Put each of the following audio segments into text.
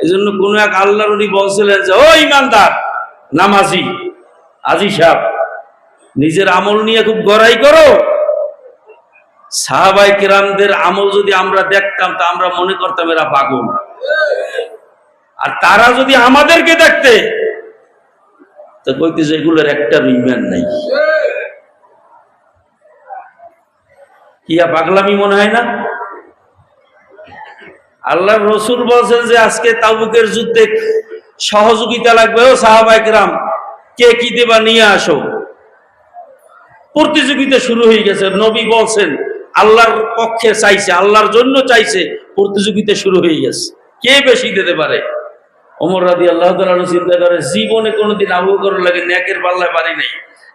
এই জন্য কোন এক আল্লাহর উনি বলছিলেন যে, ও ইমানদার নামাজি আজি সাহেব, নিজের আমল নিয়ে খুব গড়াই করো। সাহাবায়ে কেরামদের আমল যদি আমরা দেখতাম তা আমরা মনে করতাম এরা পাগল, আর তারা যদি আমাদেরকে দেখতে তো কইতেছে এগুলোর একটা ঈমান নাই। কিয়া পাগলামি মনে হয় না? আল্লাহর রাসূল বলছেন যে আজকে তাবুকের যুদ্ধে সহযোগিতা লাগবে, ও সাহাবায়ে কেরাম কে কি দেবা নিয়ে আসো। প্রতিযোগিতা শুরু হয়ে গেছে। নবী বলছেন আল্লাহর পক্ষে চাইছে, আল্লাহর জন্য চাইছে, প্রতিযোগিতা শুরু হয়ে গেছে কে বেশি দিতে পারে। ওমর রাদিয়াল্লাহু তাআলা চিন্তা করে জীবনে কোনোদিন আবু বকরের লাগে নেকের পাল্লায় পারি নাই,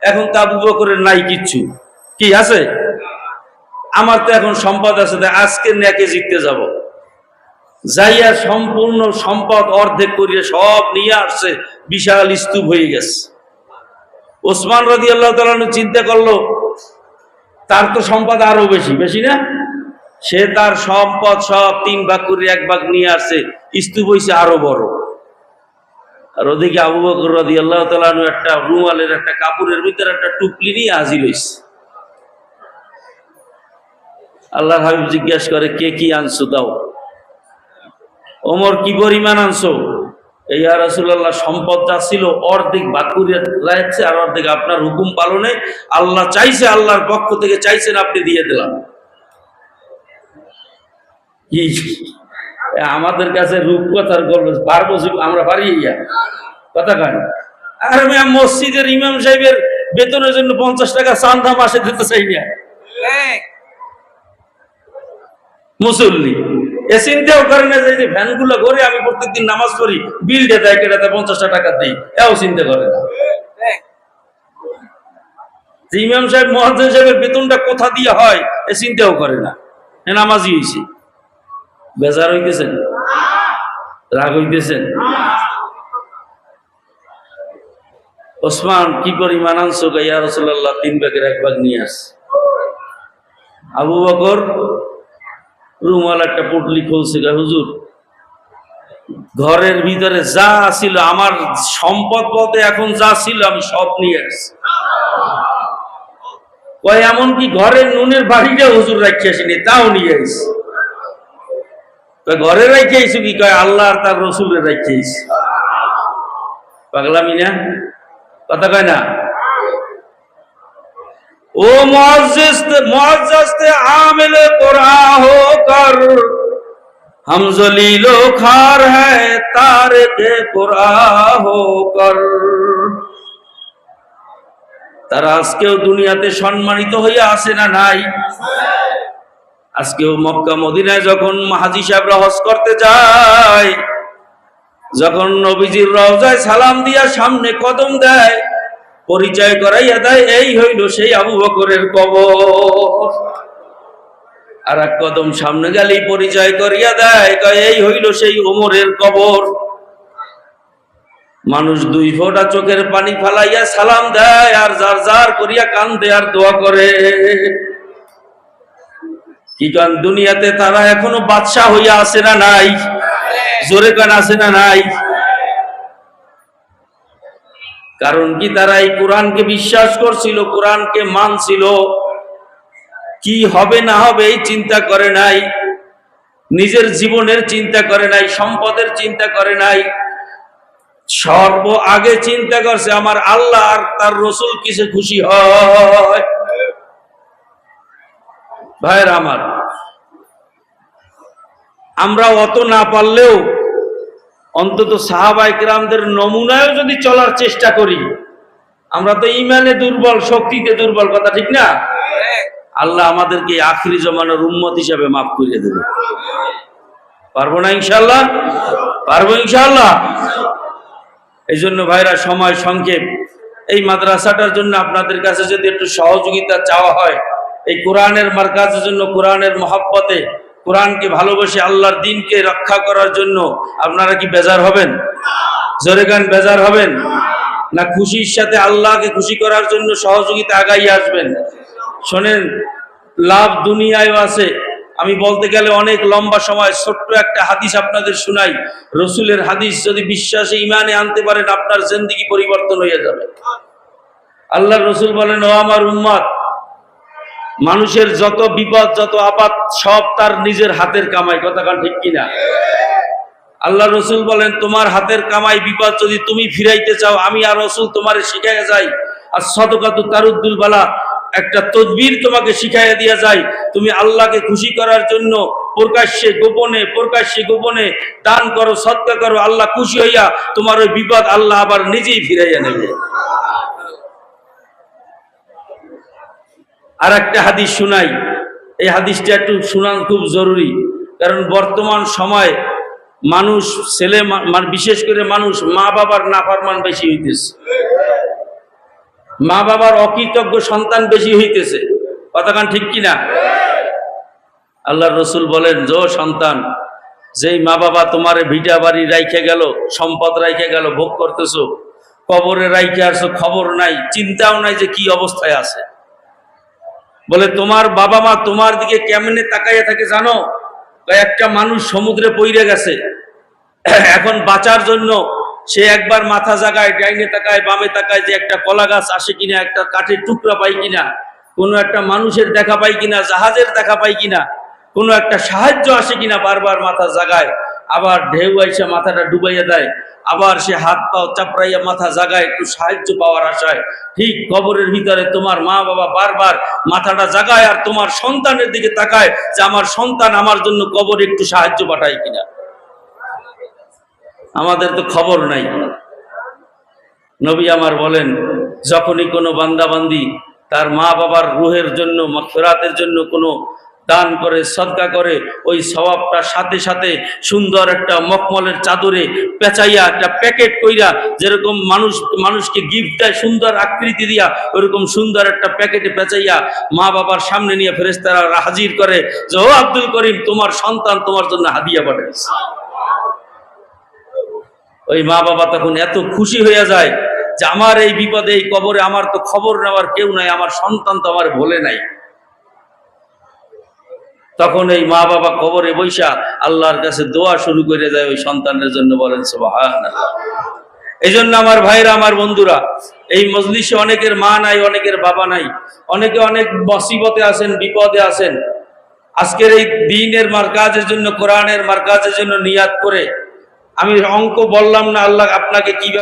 এখন তো আবু বকরের নাই কিচ্ছু, কি আছে? আমার তো এখন সম্পদ আছে, আজকে নেকে জিততে যাব। যাইয়া সম্পূর্ণ সম্পদ অর্ধেক করিয়া সব নিয়ে আসছে, বিশাল স্তূপ হয়ে গেছে। ওসমান রাদিয়াল্লাহু তাআলা চিন্তা করলো তার তো সম্পদ আরো বেশি, বেশি না? সে তার সম্পদ সব 3 ভাগ করে 1 ভাগ নিয়ে আসছে, স্তূপ হইছে আরো বড়। আর ওদিকে আবু বকর রাদিয়াল্লাহু তাআলা একটা রুমালের একটা কাপড়ের ভিতরে একটা টুপলি নিয়ে হাজির হইছে। আল্লাহর হাবিব জিজ্ঞাসা করে কে কি আনছো দাও। ওমর কি পরিমাণ আনছো? ইয়া রাসূলুল্লাহ সম্পদ যা ছিল অর্ধেক ভাগ করে রাখছে, আর অর্ধেক আপনার হুকুম পালনে আল্লাহ চাইছে, আল্লাহর পক্ষ থেকে চাইছেন, আপনি দিয়ে দিলাম। আমাদের কাছে রূপকথার গল্প পারবো আমরা পারি কথা কেন? আর মসজিদের ইমাম সাহেবের বেতনের জন্য 50 টাকা চান্দা মাসে দিতে চাই না মুসল্লি। এ চিন্তাও করে না যে ভ্যানগুলো করে আমি প্রত্যেকদিন নামাজ পড়ি, বিল দিয়ে দেয় কেটাতে 50 টাকা দিই, এও চিন্তা করে না। ইমাম সাহেব মুয়াজ্জিন সাহেবের বেতনটা কোথা দিয়ে হয় এ চিন্তাও করে না, এ নামাজি হইছে। বেজার হইতেছেন? রাগ হইতেছেন? ওসমান কি পরিমাণ আনছো? ইয়া রাসূলুল্লাহ 3 ভাগের 1 ভাগ নিয়ে আস। আবু বকর রুমাল একটা পুটলি খুলছে, হুজুর ঘরের ভিতরে যা ছিল, আমার সম্পদ বলতে এখন যা ছিল আমি সব নিয়ে আসছি। কয় এমনকি ঘরের নুনের বাড়িটা হুজুর রাখি আসিনি, তাও নিয়ে আসছি। ঘরে রাখি আইসু কি? কয় আল্লাহ আর তার রসুলের রাখি আইসি। পাগলামি না? কথা কয় না? ओ मुअज़्ज़िज़ आमिल कुरान होकर हम ज़लीलो खार है तारिके कुरान होकर। তারা আজকেও দুনিয়াতে সম্মানিত হইয়া আছে না নাই? আজকেও মক্কা মদিনায় যখন হাজী সাহেবরা হজ করতে যায়, যখন নবীজির রওজায় সালাম দিয়া সামনে কদম দেয়, পরিচয় করাইয়া দেয় এই হইল সেই আবু বকরের কবর। আর এক কদম সামনে গেলেই পরিচয় করিয়া দেয় এই হইল সেই ওমরের কবর। মানুষ 2 ফোঁটা চোখের পানি ফালাইয়া সালাম দেয়, আর যার যার করিয়া কান্দে আর দোয়া করে। কি কারণ দুনিয়াতে তারা এখনো বাদশা হইয়া আছে না নাই? জোরে কান আছে না নাই? কারণ কি তারা এই কোরআনকে বিশ্বাস করছিল, কোরআনকে মানছিল। কি হবে না হবে এই চিন্তা করে নাই, নিজের জীবনের চিন্তা করে নাই, সম্পদের চিন্তা করে নাই। সর্ব আগে চিন্তা করছে আমার আল্লাহ আর তার রসুল কিসে খুশি হয়। ভাইরা আমার, আমরা অত না পারলেও অন্তত সাহাবায়ে কেরামদের নমুনায়ও যদি চলার চেষ্টা করি। আমরা তো ইমানে দুর্বল, শক্তিতে দুর্বল, কথা ঠিক না? আল্লাহ আমাদেরকে আখিরি জমানার উম্মত হিসাবে মাফ করে দেবে। পারবো না ইনশাআল্লাহ? পারবো ইনশাআল্লাহ। এই জন্য ভাইরা সময় সংক্ষেপ, এই মাদ্রাসাটার জন্য আপনাদের কাছে যদি একটু সহযোগিতা চাওয়া হয়, এই কোরআনের মার্কাজের জন্য, কোরআনের মহব্বতে, কোরআনকে ভালোবেসে আল্লাহর দ্বীনকে রক্ষা করার জন্য আপনারা কি বেজার হবেন? জোরে গান বেজার হবেন না খুশির সাথে আল্লাহকে খুশি করার জন্য সহযোগিতা আগাই আসবেন? শোনেন, লাভ দুনিয়ায়ও আছে আমি বলতে গেলে অনেক লম্বা সময়, ছোট্ট একটা হাদিস আপনাদের শুনাই। রসুলের হাদিস যদি বিশ্বাসে ইমানে আনতে পারেন, আপনার জিন্দেগি পরিবর্তন হয়ে যাবে। আল্লাহর রসুল বলেন, ও আমার উম্মত, মানুষের যত বিপদ যত আপদ সব তার নিজের হাতের কামাই। কথা কান ঠিক কিনা? আল্লাহ রসুল বলেন, তোমার হাতের কামাই বিপদ যদি তুমি ফিরাইতে চাও, আমি আর রসুল তোমারে শিখাইয়া যাই। আর সদকাতু তারুদ্দুল বালা, একটা তদবির তোমাকে শিখাইয়া দিয়া যায়। তুমি আল্লাহকে খুশি করার জন্য প্রকাশ্যে গোপনে দান করো, সদকা করো, আল্লাহ খুশি হইয়া তোমার ওই বিপদ আল্লাহ আবার নিজেই ফিরাইয়া নেবে। আর একটা হাদিস শুনাই, এই হাদিসটা একটু শোনান খুব জরুরি। কারণ বর্তমান সময় মানুষ বিশেষ করে মানুষ মা বাবার নাফরমান বেশি হইতেছে, মা বাবার অকৃতজ্ঞ সন্তান বেশি হইতেছে। কথাখান ঠিক কিনা? আল্লাহর রসুল বলেন, যে সন্তান, যেই মা বাবা তোমারে ভিটা বাড়ি রাইখে গেল, সম্পদ রাইখে গেল, ভোগ করতেছো, কবরে রাইখে আসছো, খবর নাই, চিন্তাও নাই যে কি অবস্থায় আছে। বলে তোমার বাবা মা তোমার দিকে কেমনে তাকাইয়া থাকে জানো? একটা মানুষ সমুদ্রে পইড়ে গেছে, এখন বাঁচার জন্য সে একবার মাথা জাগায়, ডাইনে তাকায়, বামে তাকায় যে একটা কলা গাছ আসে কিনা, একটা কাঠের টুকরা পাই কিনা, কোনো একটা মানুষের দেখা পাই কিনা, জাহাজের দেখা পাই কিনা, কোনো একটা সাহায্য আসে কিনা, বারবার মাথা জাগায়। আবার ঢেউ আইসা মাথাটা ডুবাইয়া দেয়, আবার সে হাত পাও চাপড়াইয়া মাথা জাগায় একটু সাহায্য পাওয়ার আশায়। ঠিক কবরের ভিতরে তোমার মা বাবা বারবার মাথাটা জাগায় আর তোমার সন্তানের দিকে তাকায় যে আমার সন্তান আমার জন্য কবরে একটু সাহায্য পাঠায় কিনা। আমাদের তো খবর নাই। নবী আমার বলেন, যখনই কোনো বান্দাবান্দি তার মা বাবার রুহের জন্য, মাগফিরাতের জন্য কোনো দান করে, সদকা করে, ওই সওয়াবটা সাথে সাথে সুন্দর একটা মখমলের চাদরে পেঁচাইয়া, একটা প্যাকেট কইরা, যেরকম মানুষকে গিফট দেয় সুন্দর আকৃতি দিয়া, ওইরকম সুন্দর একটা প্যাকেটে পেঁচাইয়া মা বাবার সামনে নিয়ে ফেরেশতারা হাজির করে যে, ও আব্দুল করিম, তোমার সন্তান তোমার জন্য হাদিয়া পাঠাইছে। ওই মা বাবা তখন এত খুশি হয়ে যায় যে আমার এই বিপদে, এই কবরে আমার তো খবর নেওয়ার কেউ নাই, আমার সন্তান তো আমার ভোলে নাই। তখন এই মা বাবা কবরে বৈশা আল্লাহর কাছে দোয়া শুরু করে দেয় ওই সন্তানের জন্য। বলেন সুবহানাল্লাহ। এই জন্য আমার ভাইরা, আমার বন্ধুরা, এই মজলিসে অনেকের মা নাই, অনেকের বাবা নাই, অনেকে অনেক মুসিবতে আছেন, বিপদে আছেন। আজকের এই দ্বীনের মারকাজের জন্য, কোরআনের মারকাজের জন্য নিয়াত করে, আমি অঙ্ক বললাম না, আল্লাহ আপনাকে কিভাবে